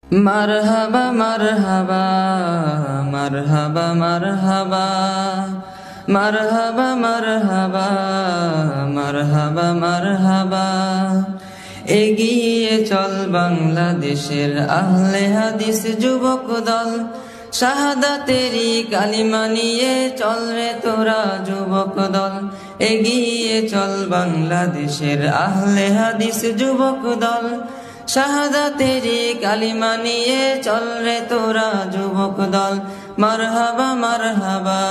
মারহাবা মারহাবা মারহাবা মারহাবা মারহাবা মারহাবা মারহাবা মারহাবা এগিয়ে চল বাংলাদেশের আহলে হাদিস যুবক দল, শাহাদাতেরি কালিমা নিয়ে চল রে তোরা যুবক দল। এগিয়ে চল বাংলাদেশের আহলে হাদিস যুবক দল, শাহাদাতেরি কালিমা নিয়ে চল রে তোরা যুবক দল। মারহাবা মারহাবা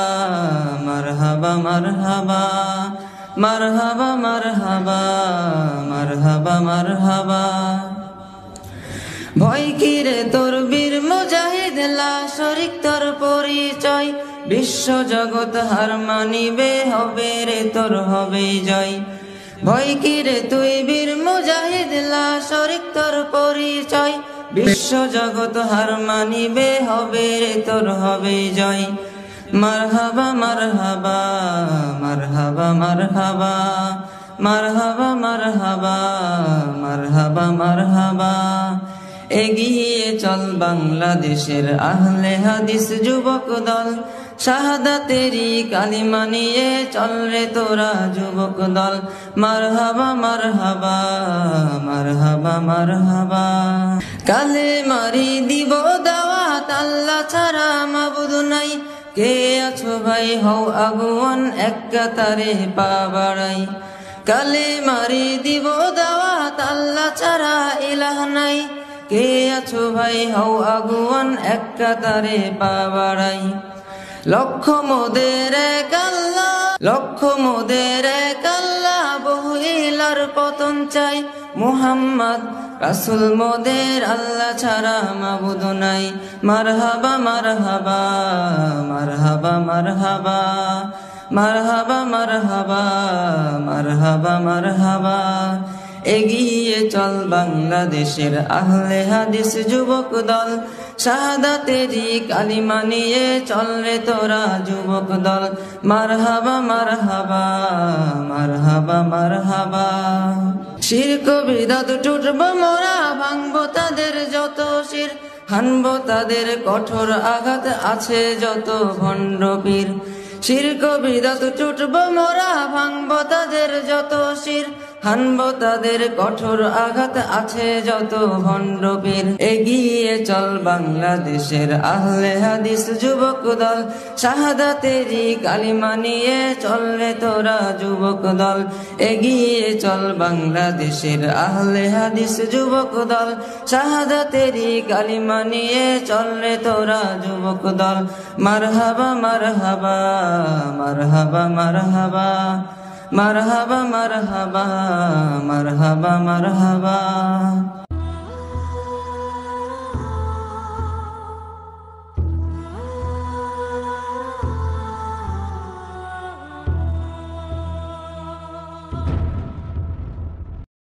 মারহাবা মারহাবা মারহাবা মারহাবা মারহাবা মারহাবা। ভয় কি রে তোর বীর মুজাহিদ, লা শরীক তোর পরিচয়, বিশ্ব জগৎ হার মানিবে, হবে রে তোর হবে জয়। ভয় কি রে তুই বীর মুজাহিদ, লা শরীক তোর পরিচয়, বিশ্ব জগৎ হার মানিবে, হবে রে তোর হবে জয়। মারহাবা মারহাবা মারহাবা মারহাবা মারহাবা মারহাবা মারহাবা মারহাবা। এগিয়ে চল বাংলাদেশের আহলে হাদিস যুবক দল, শাহাদাতেরি কালিমা নিয়ে চল রে তোরা যুবক দল। মারহাবা মারহাবা মারহাবা মারহাবা। কালেমারি দিব দাওয়াত, আল্লাহ ছাড়া মাবুদ নাই, কে আছো ভাই হও আগুয়ান, এক কাতারে পা বাড়াই। কালেমারি দিব দাওয়াত, আল্লাহ ছাড়া ইলাহ নাই, কে আছো ভাই হও আগুয়ান, এক কাতারে পা বাড়াই। লক্ষ মোদের এক আল্লাহ, লক্ষ মোদের এক আল্লাহ, বহু ইলার পতন চাই, মুহাম্মদ রাসূল মোদের, আল্লাহ ছাড়া মাবুদ নাই। মারহাবা মারহাবা মারহাবা মারহাবা মারহাবা মারহাবা মারহাবা মারহাবা। এগিয়ে চল বাংলাদেশের আহলে হাদিস যুবক দল, শাহাদাতেরি কালিমা নিয়ে চল রে তোরা যুবক দল। মারহাবা মারহাবা মারহাবা মারহাবা। শিরক বিদআত টুটব মোরা, ভাঙবো তাদের যত শির, হানবো তাদের কঠোর আঘাত, আছে যত ভণ্ড পীর। শিরক বিদআত টুটব মোরা, ভাঙবো তাদের যত শির, হানবো তাদের কঠোর আঘাত, আছে যত ভণ্ড পীর। এগিয়ে চল বাংলাদেশের আহলে হাদিস যুবক দল, শাহাদাতেরি কালিমা নিয়ে চল রে তোরা যুবক দল। এগিয়ে চল বাংলাদেশের আহলে হাদিস যুবক দল, শাহাদাতেরি কালিমা নিয়ে চল রে তোরা যুবক দল। মারহাবা মারহাবা মারহাবা মারহাবা মারহাবা মারহাবা মারহাবা মারহাবা।